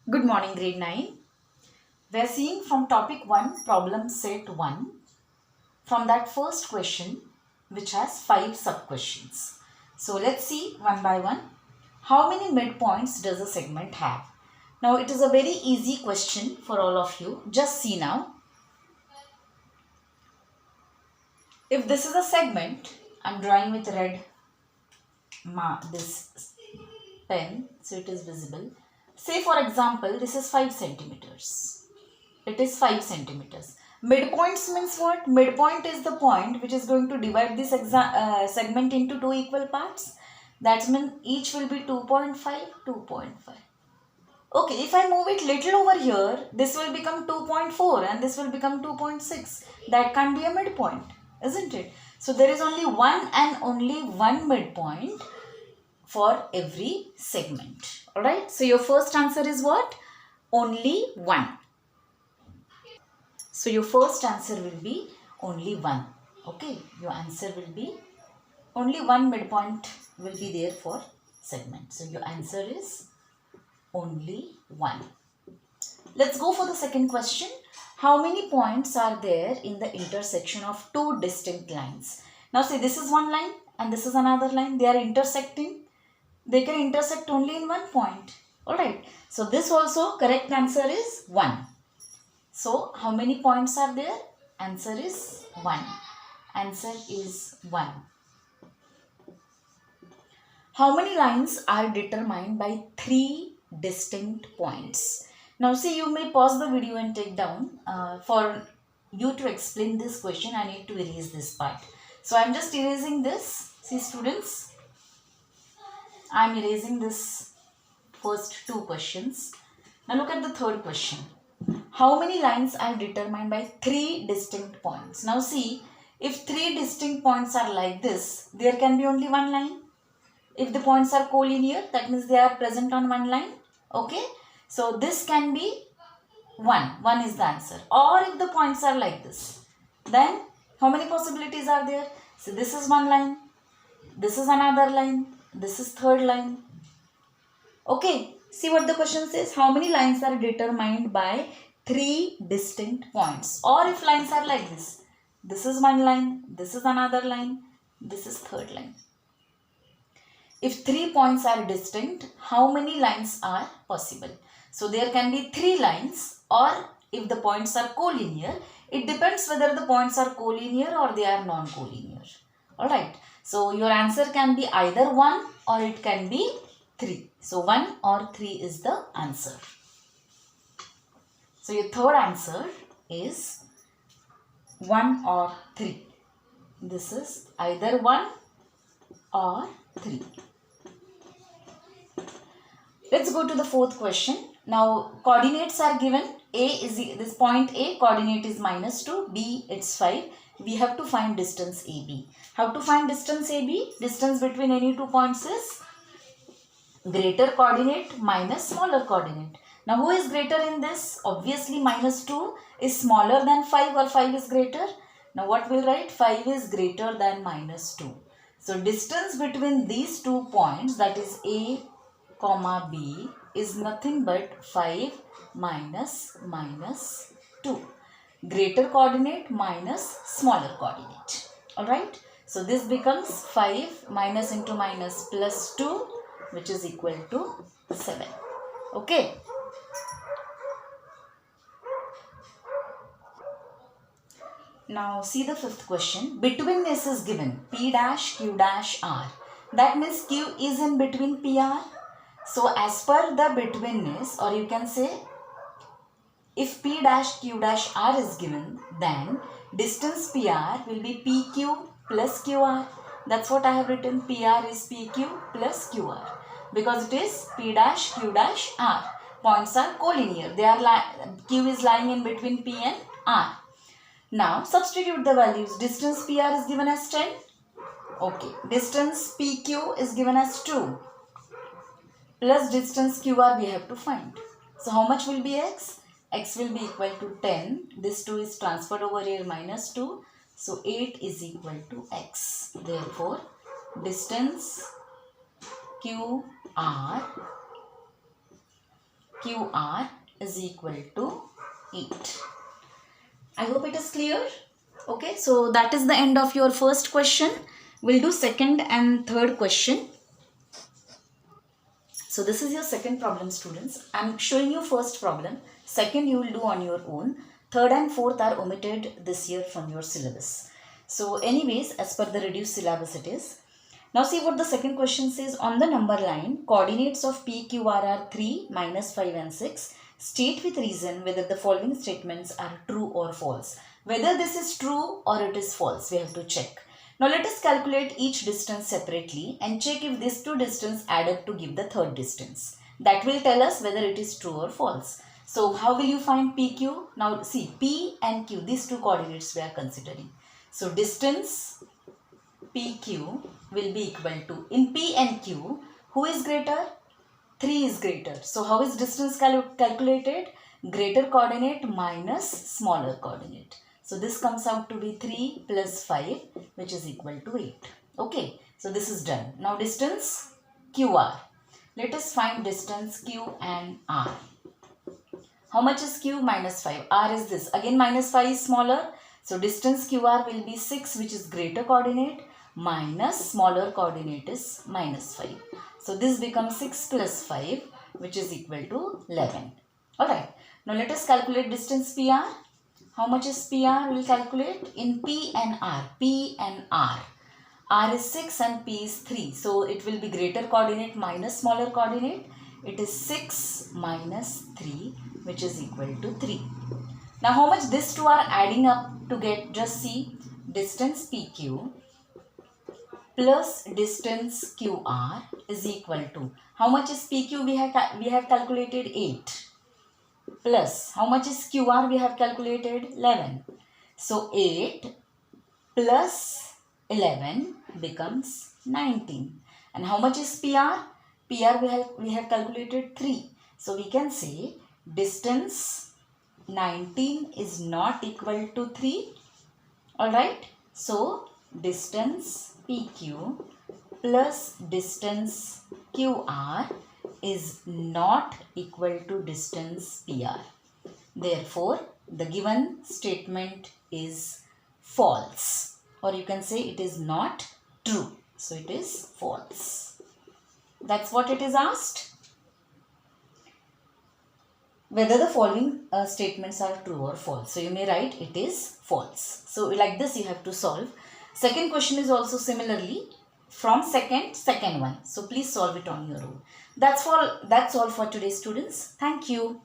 Good morning, grade 9. We are seeing from topic 1, problem set 1, from that first question, which has 5 sub-questions. So, let's see one by one. How many midpoints does a segment have? Now, it is a very easy question for all of you. Just see now. If this is a segment, I am drawing with red this pen, so it is visible. Say for example, this is 5 centimeters. It is 5 centimeters. Midpoints means what? Midpoint is the point which is going to divide this segment into two equal parts. That means each will be 2.5, 2.5. Okay, if I move it little over here, this will become 2.4 and this will become 2.6. That can't be a midpoint, isn't it? So there is only one and only one midpoint for every segment. Alright, so your first answer is what? Only one. So your first answer will be only one. Okay, your answer will be only one midpoint will be there for segment. So your answer is only one. Let's go for the second question. How many points are there in the intersection of two distinct lines? Now see, this is one line and this is another line. They are intersecting. They can intersect only in one point. Alright. So this also correct answer is 1. So how many points are there? Answer is 1. Answer is 1. How many lines are determined by 3 distinct points? Now see, you may pause the video and take down. For you to explain this question, I need to erase this part. So I am just erasing this. See students, I am erasing this first 2 questions. Now look at the third question. How many lines are determined by 3 distinct points? Now see, if 3 distinct points are like this, there can be only one line. If the points are collinear, that means they are present on one line. Okay. So this can be 1. 1 is the answer. Or if the points are like this, then how many possibilities are there? So this is one line. This is another line. This is third line. Okay. See what the question says. How many lines are determined by 3 distinct points? Or if lines are like this. This is one line. This is another line. This is third line. If 3 points are distinct, how many lines are possible? So there can be 3 lines, or if the points are collinear, it depends whether the points are collinear or they are non-collinear. Alright. So your answer can be either 1 or it can be 3. So 1 or 3 is the answer. So your third answer is 1 or 3. This is either 1 or 3. Let's go to the fourth question. Now coordinates are given. A is this point A, coordinate is -2, B it's 5. We have to find distance AB. How to find distance AB? Distance between any 2 points is greater coordinate minus smaller coordinate. Now who is greater in this? Obviously -2 is smaller than 5 or 5 is greater. Now what we'll write? 5 is greater than -2. So distance between these 2 points, that is A comma B, is nothing but 5 minus -2. Greater coordinate minus smaller coordinate. Alright. So this becomes 5 minus into minus plus 2, which is equal to 7. Okay. Now see the fifth question. Betweenness is given P dash Q dash R. That means Q is in between PR. So as per the betweenness, or you can say if P dash Q dash R is given, then distance PR will be PQ plus QR. That's what I have written. PR is PQ plus QR. Because it is P dash Q dash R. Points are collinear. They are Q is lying in between P and R. Now substitute the values. Distance PR is given as 10. Okay. Distance PQ is given as 2. Plus distance QR we have to find. So how much will be X? X will be equal to 10. This 2 is transferred over here, -2. So 8 is equal to X. Therefore, distance QR QR is equal to 8. I hope it is clear. Okay, so that is the end of your first question. We'll do second and third question. So this is your second problem, students. I'm showing you first problem. Second you will do on your own. Third and fourth are omitted this year from your syllabus. So anyways, as per the reduced syllabus it is. Now see what the second question says. On the number line, coordinates of P, Q, R are 3, -5 and 6. State with reason whether the following statements are true or false. Whether this is true or it is false, we have to check. Now let us calculate each distance separately and check if these two distances add up to give the third distance. That will tell us whether it is true or false. So how will you find PQ? Now see, P and Q, these two coordinates we are considering. So distance PQ will be equal to, in P and Q, who is greater? 3 is greater. So how is distance calculated? Greater coordinate minus smaller coordinate. So this comes out to be 3 plus 5, which is equal to 8. Okay, so this is done. Now distance QR. Let us find distance Q and R. How much is Q? -5. R is this. Again -5 is smaller. So distance QR will be 6, which is greater coordinate, minus smaller coordinate is -5. So this becomes 6 plus 5, which is equal to 11. Alright. Now let us calculate distance PR. How much is PR? We will calculate in P and R. P and R. R is 6 and P is 3. So it will be greater coordinate minus smaller coordinate. It is 6 minus 3, which is equal to 3. Now how much these two are adding up to get? Just see, distance PQ plus distance QR is equal to, how much is PQ? We have calculated 8. Plus how much is QR? We have calculated 11. So 8 plus 11 becomes 19. And how much is PR? PR we have calculated 3. So we can say distance 19 is not equal to 3. Alright. So distance PQ plus distance QR is not equal to distance PR. Therefore, the given statement is false, or you can say it is not true. So it is false. That's what it is asked. Whether the following statements are true or false. So you may write it is false. So like this you have to solve. Second question is also similarly from second one. So please solve it on your own. That's all for today, students. Thank you.